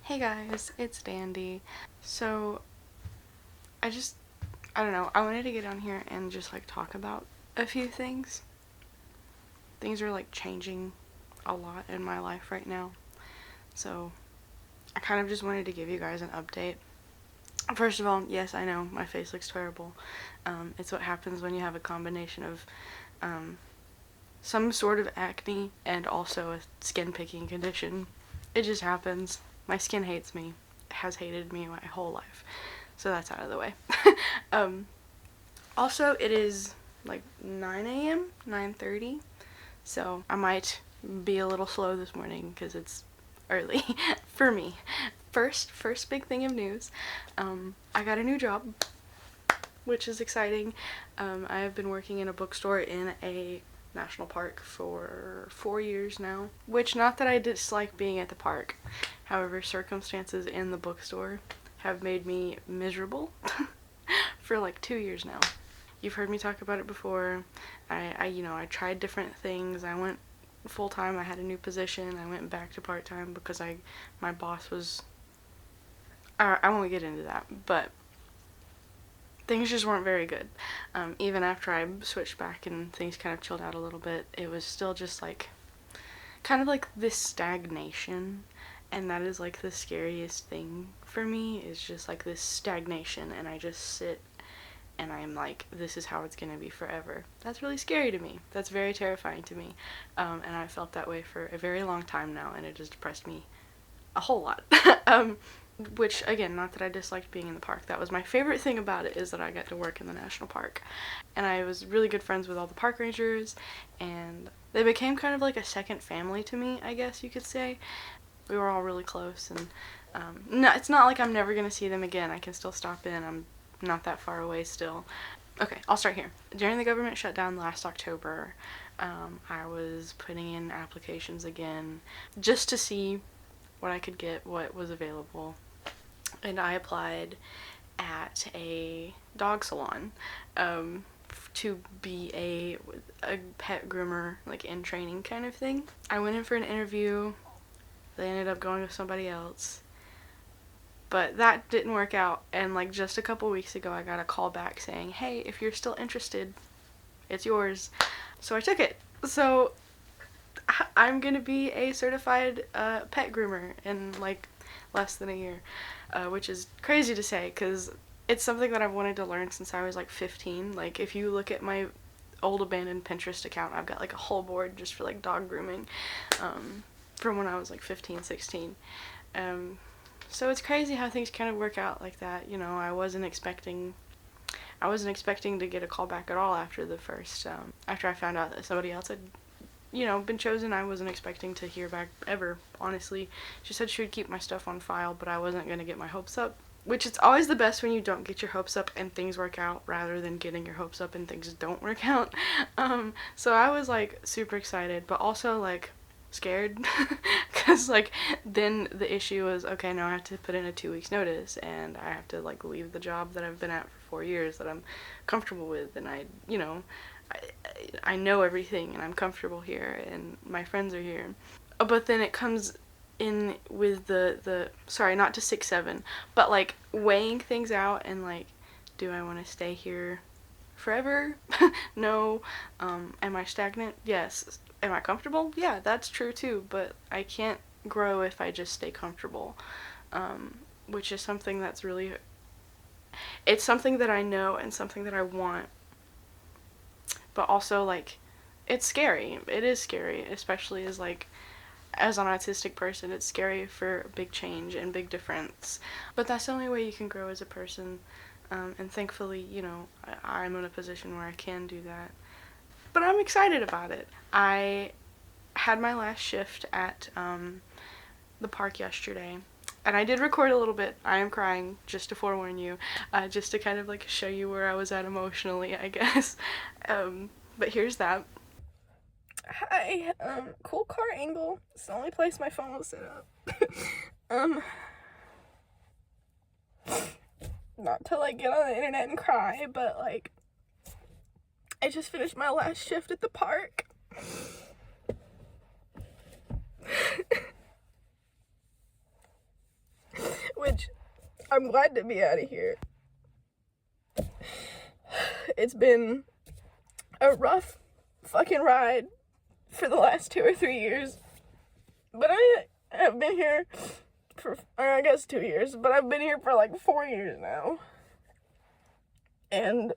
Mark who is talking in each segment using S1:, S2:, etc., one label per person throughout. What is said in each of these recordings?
S1: Hey guys, it's Dandy. So, I just, I don't know, I wanted to get on here and just like talk about a few things. Things are like changing a lot in my life right now. So, I kind of just wanted to give you guys an update. First of all, yes, I know, my face looks terrible. It's what happens when you have a combination of um, some sort of acne and also a skin picking condition. It just happens. My skin hates me, has hated me my whole life. So that's out of the way. um, Also, it is like 9 a.m., 9:30, so I might be a little slow this morning because it's early for me. First big thing of news, I got a new job, which is exciting. I have been working in a bookstore in a national park for 4 years now, which not that I dislike being at the park. However, circumstances in the bookstore have made me miserable for like 2 years now. You've heard me talk about it before. I tried different things. I went full time. I had a new position. I went back to part time because my boss was. I won't get into that, but things just weren't very good. Even after I switched back and things kind of chilled out a little bit, it was still just like kind of like this stagnation, and that is like the scariest thing for me, is just like this stagnation, and I just sit and I'm like, this is how it's gonna be forever. That's really scary to me. That's very terrifying to me. And I felt that way for a very long time now, and it just depressed me a whole lot. Which, again, not that I disliked being in the park. That was my favorite thing about it, is that I got to work in the national park. And I was really good friends with all the park rangers, and they became kind of like a second family to me, I guess you could say. We were all really close, and no, it's not like I'm never gonna see them again. I can still stop in. I'm not that far away still. Okay, I'll start here. During the government shutdown last October, I was putting in applications again just to see what I could get, what was available. And I applied at a dog salon to be a pet groomer, like in training kind of thing. I went in for an interview. They ended up going with somebody else. But that didn't work out, and like just a couple weeks ago I got a call back saying, hey, if you're still interested, it's yours. So I took it. So I'm gonna be a certified pet groomer in like less than a year, which is crazy to say because it's something that I've wanted to learn since I was like 15. Like, if you look at my old abandoned Pinterest account, I've got like a whole board just for like dog grooming from when I was like 15, 16. So it's crazy how things kind of work out like that. You know, I wasn't expecting to get a call back at all after the first, after I found out that somebody else had, been chosen. I wasn't expecting to hear back ever, honestly. She said she would keep my stuff on file, but I wasn't going to get my hopes up. Which, it's always the best when you don't get your hopes up and things work out, rather than getting your hopes up and things don't work out. So I was like super excited, but also like scared because like then the issue was, okay, now I have to put in a 2 weeks notice, and I have to like leave the job that I've been at for 4 years that I'm comfortable with, and I know everything, and I'm comfortable here, and my friends are here. But then it comes in with the sorry, not to 6-7, but like weighing things out, and like, do I want to stay here forever? No. Am I stagnant? Yes. Am I comfortable? Yeah, that's true too, but I can't grow if I just stay comfortable. Which is something that's really, it's something that I know and something that I want, but also like it's scary. It is scary, especially as an autistic person. It's scary for big change and big difference, but that's the only way you can grow as a person. And thankfully, I'm in a position where I can do that. But I'm excited about it. I had my last shift at the park yesterday, and I did record a little bit. I am crying, just to forewarn you, just to kind of like show you where I was at emotionally, I guess. But here's that. Hi, cool car angle. It's the only place my phone was set up. Not to like get on the internet and cry, but like, I just finished my last shift at the park.
S2: which I'm glad to be out of here. It's been a rough fucking ride for the last 2 or 3 years, but I have been here for, I guess 2 years, but I've been here for like 4 years now, and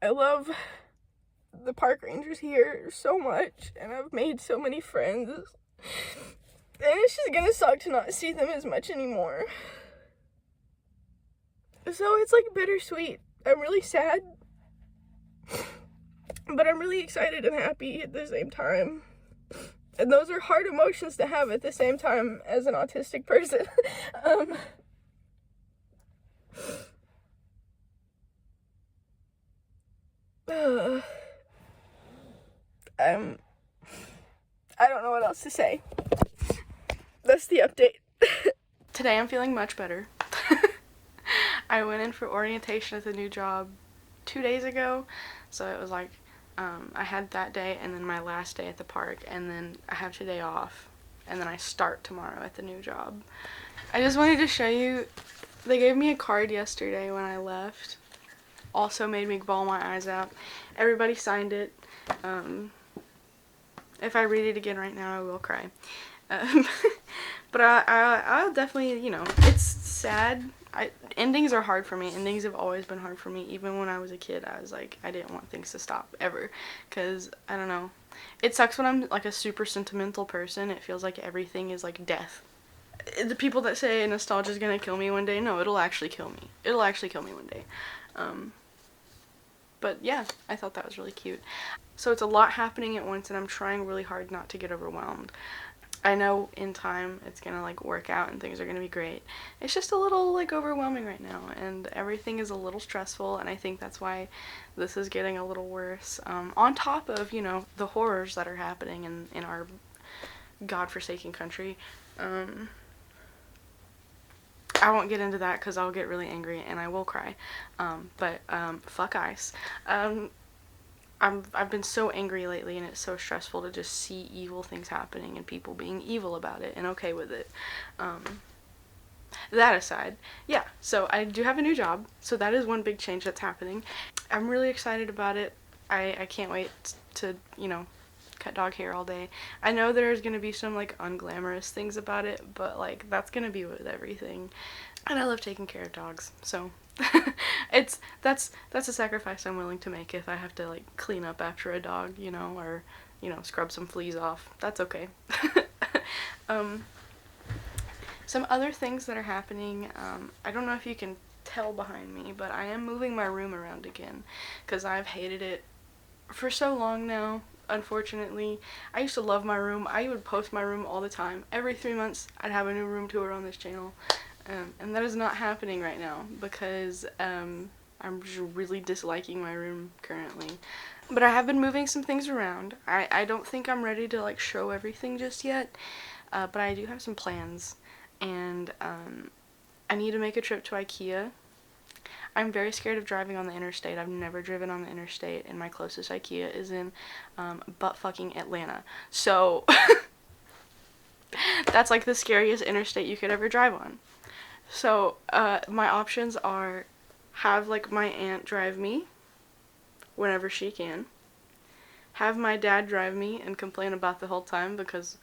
S2: I love the park rangers here so much, and I've made so many friends, and it's just gonna suck to not see them as much anymore. So it's like bittersweet. I'm really sad, but I'm really excited and happy at the same time. And those are hard emotions to have at the same time as an autistic person. I don't know what else to say. That's the update.
S1: Today I'm feeling much better. I went in for orientation at the new job 2 days ago, so it was like I had that day and then my last day at the park, and then I have today off, and then I start tomorrow at the new job. I just wanted to show you, they gave me a card yesterday when I left. Also made me bawl my eyes out. Everybody signed it. If I read it again right now, I will cry. But I'll definitely, you know, it's sad. Endings are hard for me. Endings have always been hard for me. Even when I was a kid, I was like, I didn't want things to stop ever. Because, I don't know. It sucks when I'm like a super sentimental person. It feels like everything is like death. The people that say nostalgia is gonna kill me one day, no, it'll actually kill me. It'll actually kill me one day. But yeah, I thought that was really cute. So it's a lot happening at once, and I'm trying really hard not to get overwhelmed. I know in time it's gonna like work out and things are gonna be great. It's just a little like overwhelming right now, and everything is a little stressful, and I think that's why this is getting a little worse. On top of, you know, the horrors that are happening in our godforsaken country. I won't get into that because I'll get really angry and I will cry. But fuck ICE. I've been so angry lately, and it's so stressful to just see evil things happening and people being evil about it and okay with it. That aside, yeah, so I do have a new job, so that is one big change that's happening. I'm really excited about it. I can't wait to, you know, cut dog hair all day. I know there's gonna be some like unglamorous things about it, but like that's gonna be with everything. And I love taking care of dogs, so that's a sacrifice I'm willing to make if I have to like clean up after a dog, you know, or, you know, scrub some fleas off. That's okay. Some other things that are happening, I don't know if you can tell behind me, but I am moving my room around again because I've hated it for so long now. Unfortunately, I used to love my room. I would post my room all the time. Every 3 months I'd have a new room tour on this channel, and that is not happening right now because I'm just really disliking my room currently. But I have been moving some things around. I don't think I'm ready to like show everything just yet, but I do have some plans, and I need to make a trip to IKEA. I'm very scared of driving on the interstate. I've never driven on the interstate, and my closest IKEA is in butt fucking Atlanta. So that's like the scariest interstate you could ever drive on. So my options are have like my aunt drive me whenever she can, have my dad drive me and complain about the whole time because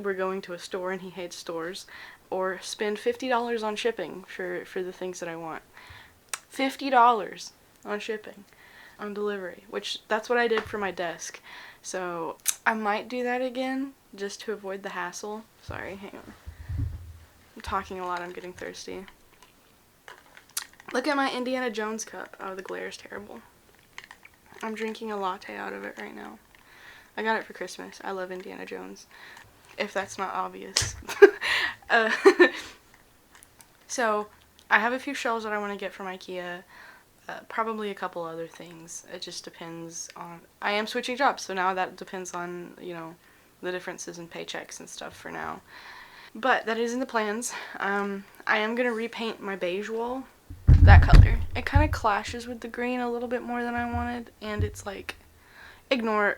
S1: we're going to a store and he hates stores, or spend $50 on shipping for the things that I want. $50 on shipping, on delivery, which that's what I did for my desk. So I might do that again just to avoid the hassle. Sorry, hang on. I'm talking a lot, I'm getting thirsty. Look at my Indiana Jones cup. Oh, the glare is terrible. I'm drinking a latte out of it right now. I got it for Christmas. I love Indiana Jones, if that's not obvious. So I have a few shelves that I want to get from IKEA, probably a couple other things. It just depends on, I am switching jobs, so now that depends on, you know, the differences in paychecks and stuff for now. But that is in the plans. I am going to repaint my beige wall, that color. It kind of clashes with the green a little bit more than I wanted, and it's like, ignore,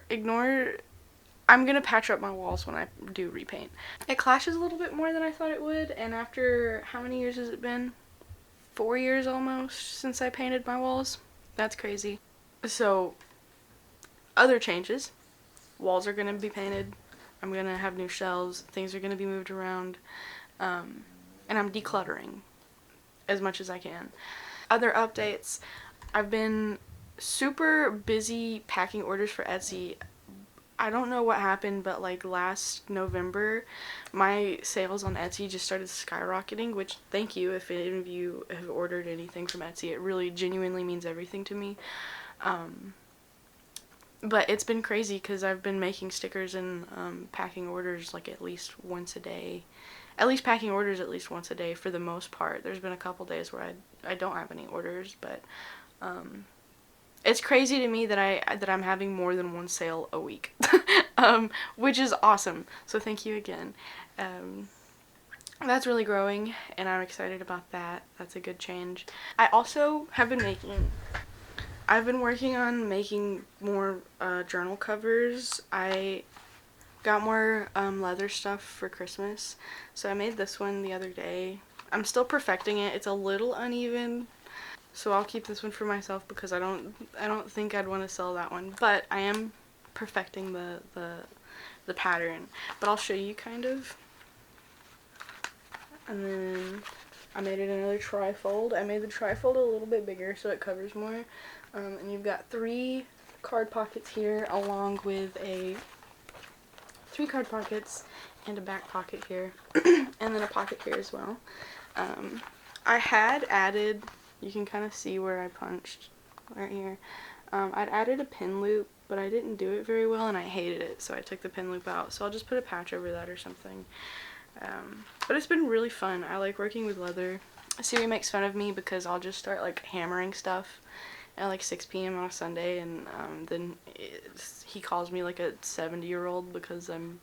S1: I'm gonna patch up my walls when I do repaint. It clashes a little bit more than I thought it would, and after how many years has it been? 4 years almost since I painted my walls. That's crazy. So, other changes. Walls are gonna be painted. I'm gonna have new shelves. Things are gonna be moved around. And I'm decluttering as much as I can. Other updates. I've been super busy packing orders for Etsy. I don't know what happened, but like last November, my sales on Etsy just started skyrocketing, which thank you if any of you have ordered anything from Etsy. It really genuinely means everything to me. But it's been crazy because I've been making stickers and packing orders like at least once a day. At least packing orders at least once a day for the most part. There's been a couple days where I don't have any orders, but it's crazy to me that I'm having more than one sale a week, which is awesome. So thank you again. That's really growing, and I'm excited about that. That's a good change. I also have been I've been working on making more journal covers. I got more leather stuff for Christmas, so I made this one the other day. I'm still perfecting it. It's a little uneven, so I'll keep this one for myself because I don't think I'd want to sell that one. But I am perfecting the pattern. But I'll show you kind of. And then I made it another trifold. I made the trifold a little bit bigger so it covers more. And you've got 3 card pockets here along with 3 card pockets and a back pocket here. And then a pocket here as well. I had added, you can kind of see where I punched right here. I'd added a pin loop, but I didn't do it very well and I hated it, so I took the pin loop out. So I'll just put a patch over that or something. But it's been really fun. I like working with leather. Siri makes fun of me because I'll just start like hammering stuff at like 6 p.m. on a Sunday, and then he calls me like a 70-year-old because I'm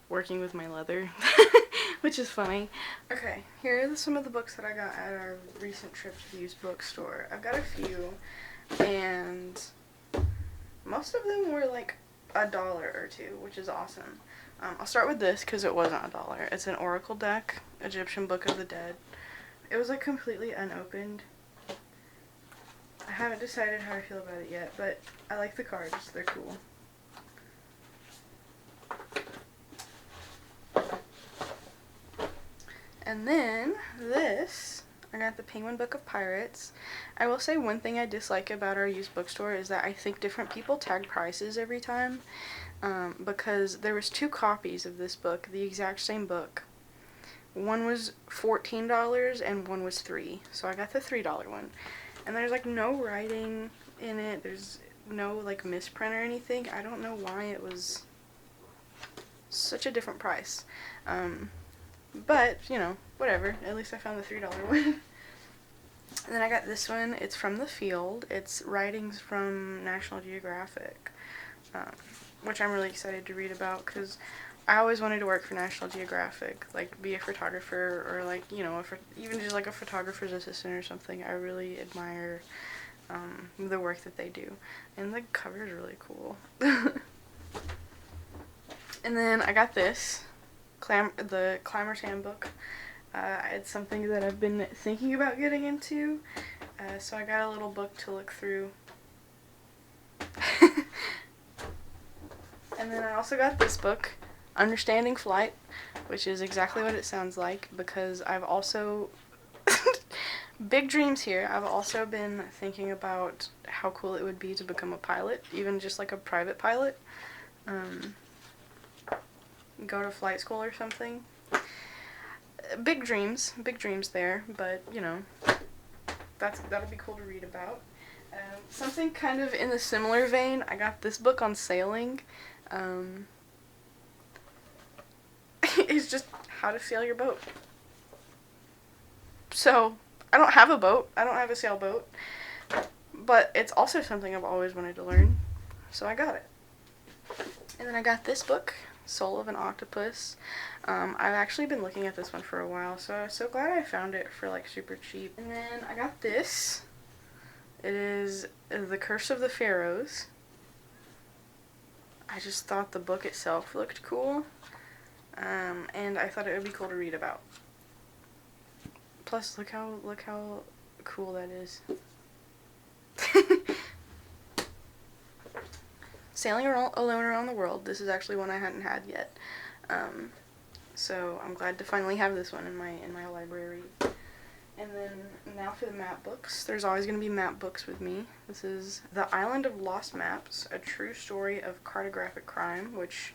S1: working with my leather, which is funny. Okay, here are some of the books that I got at our recent trip to the used bookstore. I've got a few, and most of them were like $1 or $2, which is awesome. I'll start with this because it wasn't $1. It's an Oracle deck, Egyptian Book of the Dead. It was like completely unopened. I haven't decided how I feel about it yet, but I like the cards. They're cool. And then this, I got the Penguin Book of Pirates. I will say one thing I dislike about our used bookstore is that I think different people tag prices every time. Because there was 2 copies of this book, the exact same book. One was $14 and one was $3. So I got the $3 one. And there's like no writing in it. There's no like misprint or anything. I don't know why it was such a different price. But, you know, whatever. At least I found the $3 one. And then I got this one. It's from the field. It's writings from National Geographic. Which I'm really excited to read about because I always wanted to work for National Geographic, like be a photographer or like, you know, even just like a photographer's assistant or something. I really admire the work that they do, and the cover is really cool. And then I got this, the Climber's Handbook. It's something that I've been thinking about getting into, so I got a little book to look through. And then I also got this book, Understanding Flight, which is exactly what it sounds like because I've also, big dreams here, I've also been thinking about how cool it would be to become a pilot, even just like a private pilot. Go to flight school or something. Big dreams there, but you know, that'll be cool to read about. Something kind of in the similar vein, I got this book on sailing. It's just how to sail your boat. So, I don't have a boat. I don't have a sailboat. But it's also something I've always wanted to learn. So I got it. And then I got this book, Soul of an Octopus. I've actually been looking at this one for a while, so I'm so glad I found it for like super cheap. And then I got this. It is The Curse of the Pharaohs. I just thought the book itself looked cool, and I thought it would be cool to read about. Plus, look how cool that is. Sailing alone around the world. This is actually one I hadn't had yet, so I'm glad to finally have this one in my library. And then now for the map books. There's always going to be map books with me. This is The Island of Lost Maps, a true story of cartographic crime, which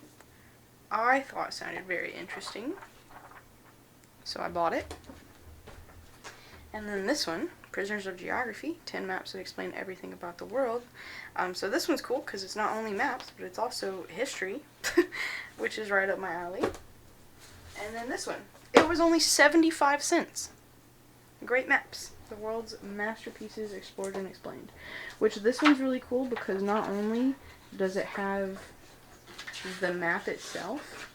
S1: I thought sounded very interesting. So I bought it. And then this one, Prisoners of Geography, 10 maps that explain everything about the world. So this one's cool because it's not only maps, but it's also history, which is right up my alley. And then this one, it was only 75 cents. Great Maps, the world's masterpieces explored and explained. Which this one's really cool because not only does it have the map itself,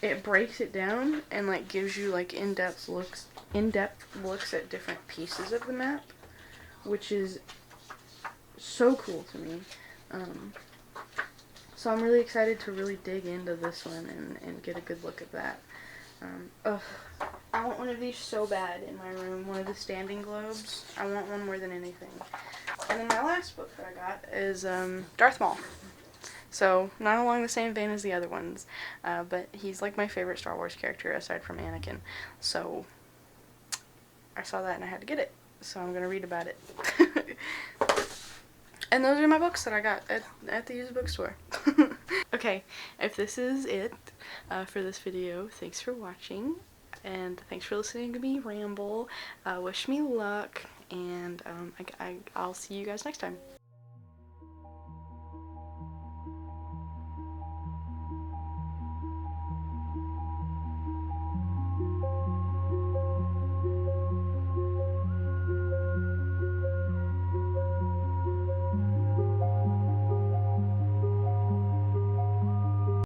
S1: it breaks it down and like gives you like in-depth looks at different pieces of the map, which is so cool to me. So I'm really excited to really dig into this one and get a good look at that. I want one of these so bad in my room, one of the standing globes. I want one more than anything. And then my last book that I got is Darth Maul. So, not along the same vein as the other ones, but he's like my favorite Star Wars character aside from Anakin. So, I saw that and I had to get it. So I'm going to read about it. And those are my books that I got at the used bookstore. Okay, if this is it for this video, thanks for watching. And thanks for listening to me ramble. Wish me luck. And I'll see you guys next time.